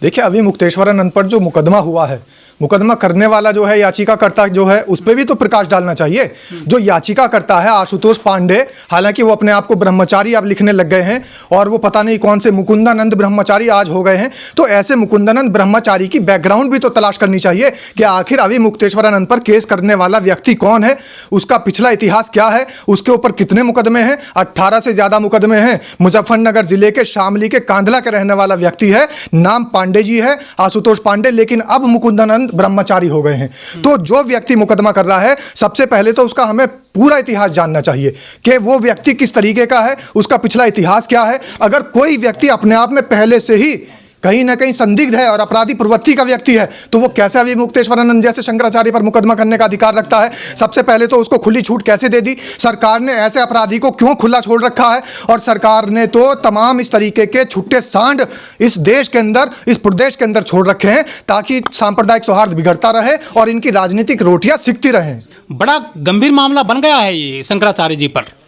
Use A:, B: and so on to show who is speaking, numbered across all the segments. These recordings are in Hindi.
A: देखिए, अभी मुक्तेश्वरानंद पर जो मुकदमा हुआ है, मुकदमा करने वाला जो है, याचिकाकर्ता जो है, उस पर भी तो प्रकाश डालना चाहिए। जो याचिकाकर्ता है आशुतोष पांडे, हालांकि वो अपने आप को ब्रह्मचारी अब लिखने लग गए हैं और वो पता नहीं कौन से मुकुंदानंद ब्रह्मचारी आज हो गए हैं। तो ऐसे मुकुंदानंद ब्रह्मचारी की बैकग्राउंड भी तो तलाश करनी चाहिए कि आखिर अभी मुक्तेश्वरानंद पर केस करने वाला व्यक्ति कौन है, उसका पिछला इतिहास क्या है, उसके ऊपर कितने मुकदमे हैं। 18 से ज़्यादा मुकदमे हैं। मुजफ्फरनगर जिले के शामली के कांदला के रहने वाला व्यक्ति है, नाम पांडे जी है, आशुतोष पांडे, लेकिन अब मुकुंदानंद ब्रह्मचारी हो गए हैं। तो जो व्यक्ति मुकदमा कर रहा है, सबसे पहले तो उसका हमें पूरा इतिहास जानना चाहिए कि वो व्यक्ति किस तरीके का है, उसका पिछला इतिहास क्या है। अगर कोई व्यक्ति अपने आप में पहले से ही कहीं ना कहीं संदिग्ध है और अपराधी प्रवृत्ति का व्यक्ति है, तो वो कैसे अभी मुक्तेश्वरानंद जैसे शंकराचार्य पर मुकदमा करने का अधिकार रखता है। सबसे पहले तो उसको खुली छूट कैसे दे दी सरकार ने, ऐसे अपराधी को क्यों खुला छोड़ रखा है। और सरकार ने तो तमाम इस तरीके के छुट्टे सांड इस देश के अंदर, इस प्रदेश के अंदर छोड़ रखे हैं ताकि सांप्रदायिक सौहार्द बिगड़ता रहे और इनकी राजनीतिक रोटियां सिकती रहें।
B: बड़ा गंभीर मामला बन गया है ये शंकराचार्य जी पर।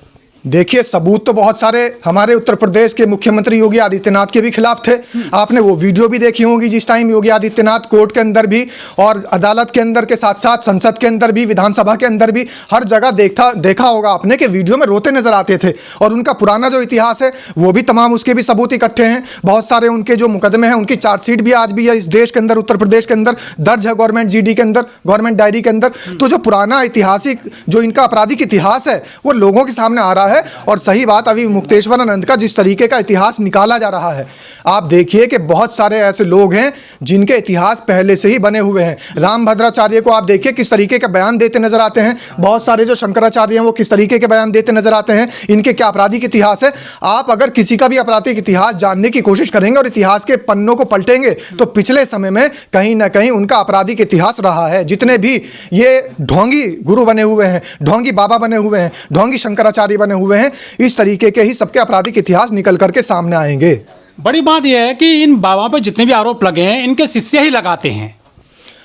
A: देखिए, सबूत तो बहुत सारे हमारे उत्तर प्रदेश के मुख्यमंत्री योगी आदित्यनाथ के भी खिलाफ थे। आपने वो वीडियो भी देखी होगी जिस टाइम योगी आदित्यनाथ कोर्ट के अंदर भी और अदालत के अंदर के साथ साथ संसद के अंदर भी, विधानसभा के अंदर भी, हर जगह देखा होगा आपने कि वीडियो में रोते नजर आते थे। और उनका पुराना जो इतिहास है वो भी तमाम उसके भी सबूत इकट्ठे हैं। बहुत सारे उनके जो मुकदमे हैं उनकी चार्जशीट भी आज भी है इस देश के अंदर, उत्तर प्रदेश के अंदर दर्ज है, गवर्नमेंट जीडी के अंदर, गवर्नमेंट डायरी के अंदर। तो जो पुराना ऐतिहासिक जो इनका आपराधिक इतिहास है वो लोगों के सामने आ रहा है। और सही बात, अभी मुक्तेश्वरानंद का जिस तरीके का इतिहास निकाला जा रहा है, आप देखिए कि बहुत सारे ऐसे लोग हैं जिनके इतिहास पहले से ही बने हुए हैं। रामभद्राचार्य को आप देखिए किस तरीके का बयान देते नजर आते हैं। बहुत सारे जो शंकराचार्य हैं वो किस तरीके के बयान देते नजर आते हैं। इनके क्या आपराधिक इतिहास है। आप अगर किसी का भी आपराधिक इतिहास जानने की कोशिश करेंगे और इतिहास के पन्नों को पलटेंगे तो पिछले समय में कहीं ना कहीं उनका आपराधिक इतिहास रहा है। जितने भी ये ढोंगी गुरु बने हुए हैं, ढोंगी बाबा बने हुए हैं, ढोंगी शंकराचार्य बने हुए हैं, इस तरीके के ही सबके आपराधिक इतिहास निकल करके सामने आएंगे।
B: बड़ी बात यह है कि इन बाबाओं पर जितने भी आरोप लगे हैं इनके शिष्य ही लगाते हैं।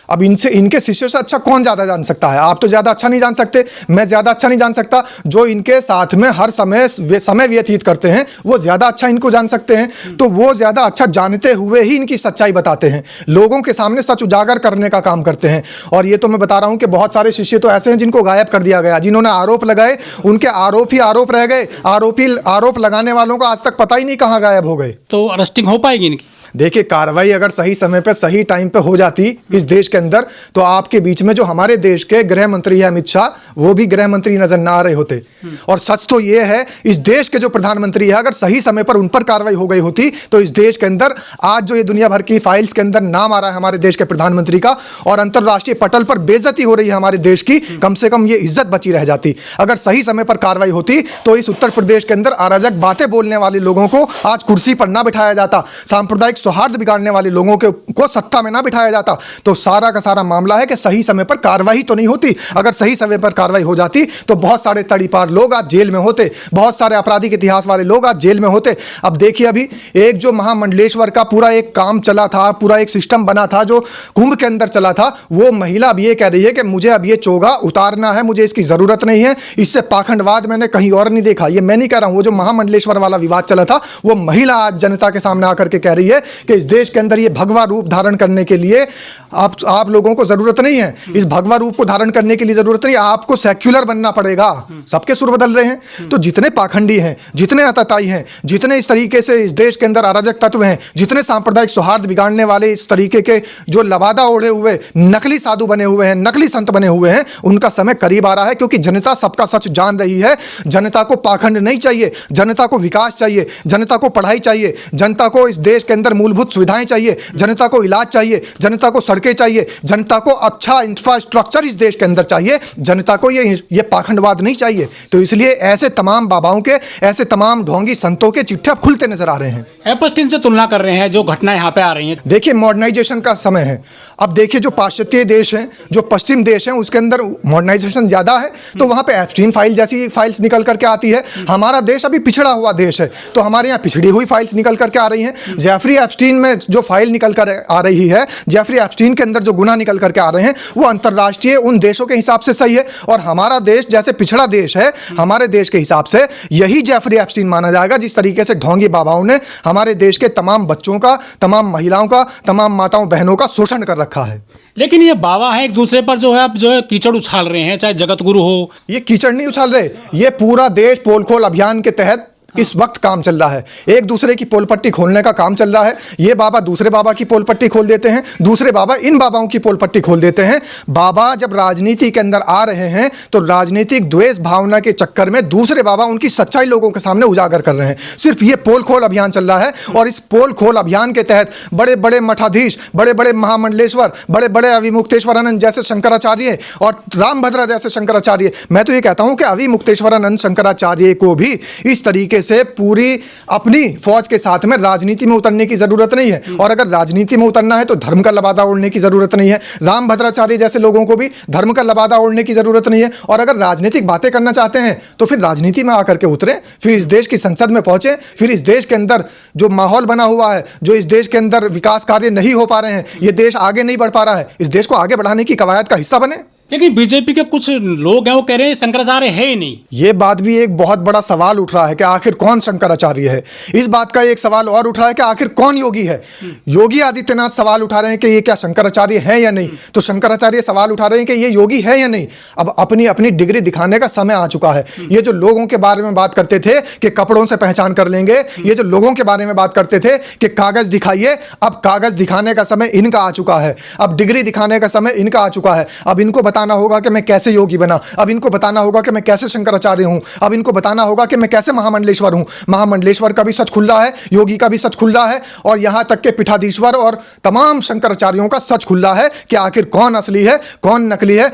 A: अब इनके शिष्यों से अच्छा कौन ज़्यादा जान सकता है। आप तो ज़्यादा अच्छा नहीं जान सकते, मैं ज़्यादा अच्छा नहीं जान सकता। जो इनके साथ में हर समय व्यतीत करते हैं वो ज़्यादा अच्छा इनको जान सकते हैं। तो वो ज़्यादा अच्छा जानते हुए ही इनकी सच्चाई बताते हैं, लोगों के सामने सच उजागर करने का काम करते हैं। और ये तो मैं बता रहा हूँ कि बहुत सारे शिष्य तो ऐसे हैं जिनको गायब कर दिया गया, जिन्होंने आरोप लगाए उनके आरोप ही आरोप रह गए। आरोप लगाने वालों का आज तक पता ही नहीं कहाँ गायब हो गए।
B: तो अरेस्टिंग हो पाएगी इनकी?
A: देखिए, कार्रवाई अगर सही समय पर सही टाइम पे हो जाती इस देश के अंदर तो आपके बीच में जो हमारे देश के गृह मंत्री है अमित शाह, वो भी गृह मंत्री नजर ना आ रहे होते। और सच तो ये है, इस देश के जो प्रधानमंत्री है अगर सही समय पर उन पर कार्रवाई हो गई होती तो इस देश के अंदर आज जो ये दुनिया भर की फाइल्स के अंदर नाम आ रहा है हमारे देश के प्रधानमंत्री का और अंतर्राष्ट्रीय पटल पर बेइज्जती हो रही है हमारे देश की, कम से कम ये इज्जत बची रह जाती। अगर सही समय पर कार्रवाई होती तो इस उत्तर प्रदेश के अंदर अराजक बातें बोलने वाले लोगों को आज कुर्सी पर ना बिठाया जाता, सांप्रदायिक सौहार्द बिगाड़ने वाले लोगों को सत्ता में ना बिठाया जाता। तो सारा का सारा मामला है कि सही समय पर कार्रवाई तो नहीं होती। अगर सही समय पर कार्रवाई हो जाती तो बहुत सारे तड़ीपार लोग आज जेल में होते, बहुत सारे आपराधिक इतिहास वाले लोग आज जेल में होते। अब देखिए, अभी एक जो महामंडलेश्वर का पूरा एक काम चला था, पूरा एक सिस्टम बना था जो कुंभ के अंदर चला था, वो महिला अब ये कह रही है कि मुझे अब ये चोगा उतारना है, मुझे इसकी जरूरत नहीं है। इससे पाखंडवाद मैंने कहीं और नहीं देखा। ये मैं नहीं कह रहा हूं, वो जो महामंडलेश्वर वाला विवाद चला था वो महिला आज जनता के सामने आकर के कह रही है कि इस देश के अंदर ये भगवा रूप धारण करने के लिए आप लोगों को जरूरत नहीं है। इस भगवा रूप को धारण करने के लिए जरूरत नहीं है, आपको सेक्युलर बनना पड़ेगा। सबके सुर बदल रहे हैं। तो जितने पाखंडी हैं, जितने आतताई हैं, जितने इस तरीके से इस देश के अंदर अराजक तत्व हैं, जितने सांप्रदायिक सौहार्द बिगाड़ने वाले इस तरीके के जो लबादा ओढ़े हुए नकली साधु बने हुए हैं, नकली संत बने हुए हैं, उनका समय करीब आ रहा है। क्योंकि जनता सबका सच जान रही है। जनता को पाखंड नहीं चाहिए, जनता को विकास चाहिए, जनता को पढ़ाई चाहिए, जनता को इस देश के अंदर मूलभूत सुविधाएं चाहिए, जनता को इलाज चाहिए, जनता को सड़कें चाहिए, जनता को अच्छा इंफ्रास्ट्रक्चर इस देश के अंदर चाहिए। जनता को ये पाखंडवाद नहीं चाहिए। तो इसलिए ऐसे तमाम बाबाओं के, ऐसे तमाम ढोंगी संतों के चिट्ठे अब खुलते नजर आ रहे हैं।
B: एपस्टीन से तुलना कर रहे हैं जो घटनाएं यहाँ पे आ रही हैं।
A: देखिए, मॉडर्नाइजेशन का समय है। अब देखिए, जो पाश्चात्य देश हैं, जो पश्चिम देश हैं, उसके अंदर मॉडर्नाइजेशन ज्यादा है तो वहां पे एपस्टीन फाइल जैसी फाइल्स निकल करके आती है। हमारा देश अभी पिछड़ा हुआ देश है तो हमारे यहाँ पिछड़ी हुई फाइल्स निकल करके आ रही हैं। जेफरी एप्स्टीन में जो फाइल निकल कर आ रही है, जेफरी एप्स्टीन के अंदर जो गुनाह निकल करके आ रहे हैं, वो अंतर्राष्ट्रीय उन देशों के हिसाब से सही है। और हमारा देश जैसे पिछड़ा देश है, हमारे देश के हिसाब से यही जेफरी एप्स्टीन माना जाएगा, जिस तरीके से ढोंगी बाबाओं ने हमारे देश के तमाम बच्चों का, तमाम महिलाओं का, तमाम माताओं बहनों का शोषण कर रखा है।
B: लेकिन ये बाबा हैं एक दूसरे पर जो है अब जो है कीचड़ उछाल रहे हैं, चाहे जगत गुरु हो।
A: ये कीचड़ नहीं उछाल रहे, ये पूरा देश पोल खोल अभियान के तहत इस वक्त काम चल रहा है। एक दूसरे की पोल पट्टी खोलने का काम चल रहा है। ये बाबा दूसरे बाबा की पोल पट्टी खोल देते हैं, दूसरे बाबा इन बाबाओं की पोल पट्टी खोल देते हैं। बाबा जब राजनीति के अंदर आ रहे हैं तो राजनीतिक द्वेष भावना के चक्कर में दूसरे बाबा उनकी सच्चाई लोगों के सामने उजागर कर रहे हैं। सिर्फ ये पोल खोल अभियान चल रहा है, और इस पोल खोल अभियान के तहत बड़े बड़े मठाधीश, बड़े बड़े महामंडलेश्वर, बड़े बड़े अविमुक्तेश्वरानंद जैसे शंकराचार्य और रामभद्रा जैसे शंकराचार्य, मैं तो ये कहता हूं कि अविमुक्तेश्वरानंद शंकराचार्य को भी इस तरीके से पूरी अपनी फौज के साथ में राजनीति में उतरने की जरूरत नहीं है। और अगर राजनीति में उतरना है तो धर्म का लबादा ओढ़ने की जरूरत नहीं है। रामभद्राचार्य जैसे लोगों को भी धर्म का लबादा ओढ़ने की जरूरत नहीं है। और अगर राजनीतिक बातें करना चाहते हैं तो फिर राजनीति में आकर के उतरे, फिर इस देश की संसद में पहुंचे, फिर इस देश के अंदर जो माहौल बना हुआ है, जो इस देश के अंदर विकास कार्य नहीं हो पा रहे हैं, ये देश आगे नहीं बढ़ पा रहा है, इस देश को आगे बढ़ाने की कवायद का हिस्सा बने।
B: लेकिन बीजेपी के कुछ लोग हैं वो कह रहे हैं शंकराचार्य है ही नहीं।
A: ये बात भी एक बहुत बड़ा सवाल उठ रहा है कि आखिर कौन शंकराचार्य है। इस बात का एक सवाल और उठ रहा है कि आखिर कौन योगी है। योगी आदित्यनाथ सवाल उठा रहे हैं कि ये क्या शंकराचार्य है या नहीं, तो शंकराचार्य सवाल उठा रहे हैं कि ये योगी है या नहीं। अब अपनी अपनी डिग्री दिखाने का समय आ चुका है। ये जो लोगों के बारे में बात करते थे कि कपड़ों से पहचान कर लेंगे, ये जो लोगों के बारे में बात करते थे कि कागज दिखाइए, अब कागज दिखाने का समय इनका आ चुका है। अब डिग्री दिखाने का समय इनका आ चुका है। अब इनको बताना होगा कि मैं कैसे योगी बना, अब इनको बताना होगा कि मैं कैसे शंकराचार्य हूं, अब इनको बताना होगा कि मैं कैसे महामंडलेश्वर हूं। महामंडलेश्वर का भी सच खुल रहा है, योगी का भी सच खुल रहा है, और यहां तक के पीठाधीश्वर और तमाम शंकराचार्यों का सच खुल रहा है कि आखिर कौन असली है, कौन नकली है,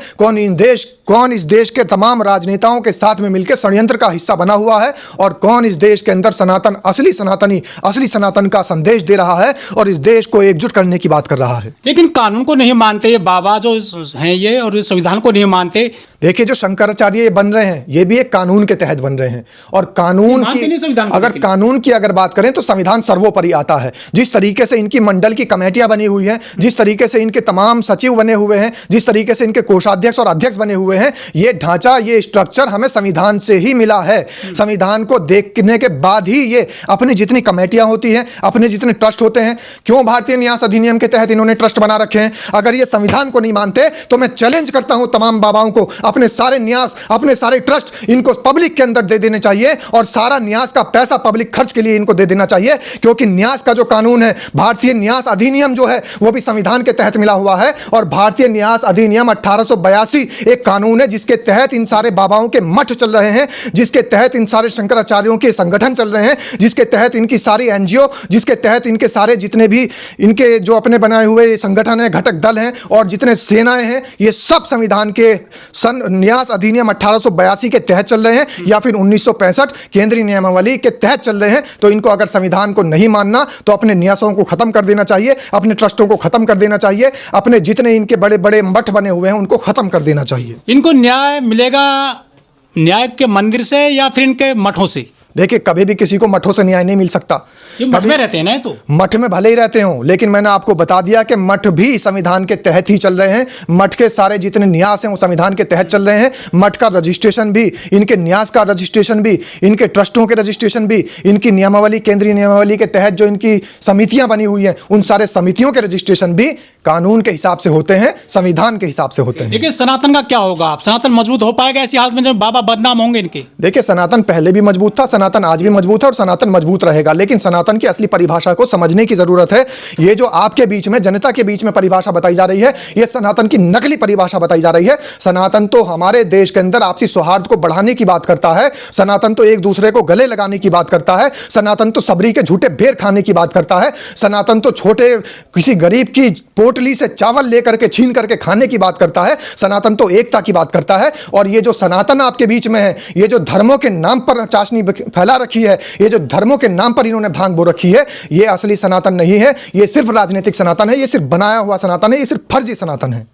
A: कौन इस देश के तमाम राजनेताओं के साथ में मिलकर षड्यंत्र का हिस्सा बना हुआ है, और कौन इस देश के अंदर सनातन, असली सनातन का संदेश दे रहा है और इस देश को एकजुट करने की बात कर रहा है।
B: लेकिन कानून को नहीं मानते ये बाबा जो हैं ये, और संविधान को नहीं मानते।
A: देखिए, जो शंकराचार्य ये बन रहे हैं, ये भी एक कानून के तहत बन रहे हैं, और कानून की अगर बात करें तो संविधान सर्वोपरि आता है। जिस तरीके से इनकी मंडल की कमेटियां बनी हुई हैं, जिस तरीके से इनके तमाम सचिव बने हुए हैं, जिस तरीके से इनके कोषाध्यक्ष और अध्यक्ष बने हुए हैं, ये ढांचा, ये स्ट्रक्चर हमें संविधान से ही मिला है। संविधान को देखने के बाद ही ये अपनी जितनी कमेटियां होती हैं, अपने जितने ट्रस्ट होते हैं, क्यों भारतीय न्यास अधिनियम के तहत इन्होंने ट्रस्ट बना रखे हैं। अगर ये संविधान को नहीं मानते तो मैं चैलेंज करता हूं तमाम बाबाओं को, अपने सारे न्यास, अपने सारे ट्रस्ट इनको पब्लिक के अंदर दे देने चाहिए, और सारा न्यास का पैसा पब्लिक खर्च के लिए इनको दे देना चाहिए। क्योंकि न्यास का जो कानून है, भारतीय न्यास अधिनियम जो है, वो भी संविधान के तहत मिला हुआ है। और भारतीय न्यास अधिनियम 1882 एक कानून है जिसके तहत इन सारे बाबाओं के मठ चल रहे हैं, जिसके तहत इन सारे शंकराचार्यों के संगठन चल रहे हैं, जिसके तहत इनकी सारी एनजीओ, जिसके तहत इनके सारे जितने भी इनके जो अपने बनाए हुए संगठन है, घटक दल हैं, और जितने सेनाएं हैं, ये सब संविधान के न्यास अधिनियम 1882 के तहत चल रहे हैं, या फिर 1965 केंद्रीय नियमावली के तहत चल रहे हैं। तो इनको अगर संविधान को नहीं मानना तो अपने न्यासों को खत्म कर देना चाहिए, अपने ट्रस्टों को खत्म कर देना चाहिए, अपने जितने इनके बड़े बड़े मठ बने हुए हैं उनको खत्म कर देना चाहिए।
B: इनको न्याय मिलेगा न्याय के मंदिर से या फिर इनके मठों से?
A: देखिए, कभी भी किसी को मठों से न्याय नहीं मिल सकता।
B: मठ में रहते हैं ना, तो
A: मठ में भले ही रहते हों, लेकिन मैंने आपको बता दिया कि मठ भी संविधान के तहत ही चल रहे हैं। मठ के सारे जितने न्यास हैं वो संविधान के तहत चल रहे हैं। मठ का रजिस्ट्रेशन भी, इनके न्यास का रजिस्ट्रेशन भी, इनके ट्रस्टों के रजिस्ट्रेशन भी, इनकी नियमावली, केंद्रीय नियमावली के तहत जो इनकी समितियां बनी हुई हैं, उन सारे समितियों के रजिस्ट्रेशन भी कानून के हिसाब से होते हैं, संविधान के हिसाब से होते हैं।
B: देखिए, सनातन का क्या होगा? आप सनातन मजबूत हो पाएगा ऐसी हालत में जब बाबा बदनाम होंगे इनके?
A: देखिए, सनातन पहले भी मजबूत था, सनातन आज भी मजबूत है, और सनातन मजबूत रहेगा। लेकिन सनातन की असली परिभाषा को समझने की जरूरत है। ये जो आपके बीच में, जनता के बीच में परिभाषा बताई जा रही है, ये सनातन की नकली परिभाषा बताई जा रही है। सनातन तो हमारे देश के अंदर आपसी सौहार्द को बढ़ाने की बात करता है। सनातन तो एक दूसरे को गले लगाने की बात करता है। सनातन तो सबरी के झूठे बेर खाने की बात करता है। सनातन तो छोटे किसी गरीब की पोटली से चावल लेकर के छीन करके खाने की बात करता है। सनातन तो एकता की बात करता है। और ये जो सनातन आपके बीच में है, ये जो धर्मों के नाम पर चाशनी फैला रखी है, ये जो धर्मों के नाम पर इन्होंने भांग बो रखी है, ये असली सनातन नहीं है। ये सिर्फ राजनीतिक सनातन है, ये सिर्फ बनाया हुआ सनातन है, ये सिर्फ फर्जी सनातन है।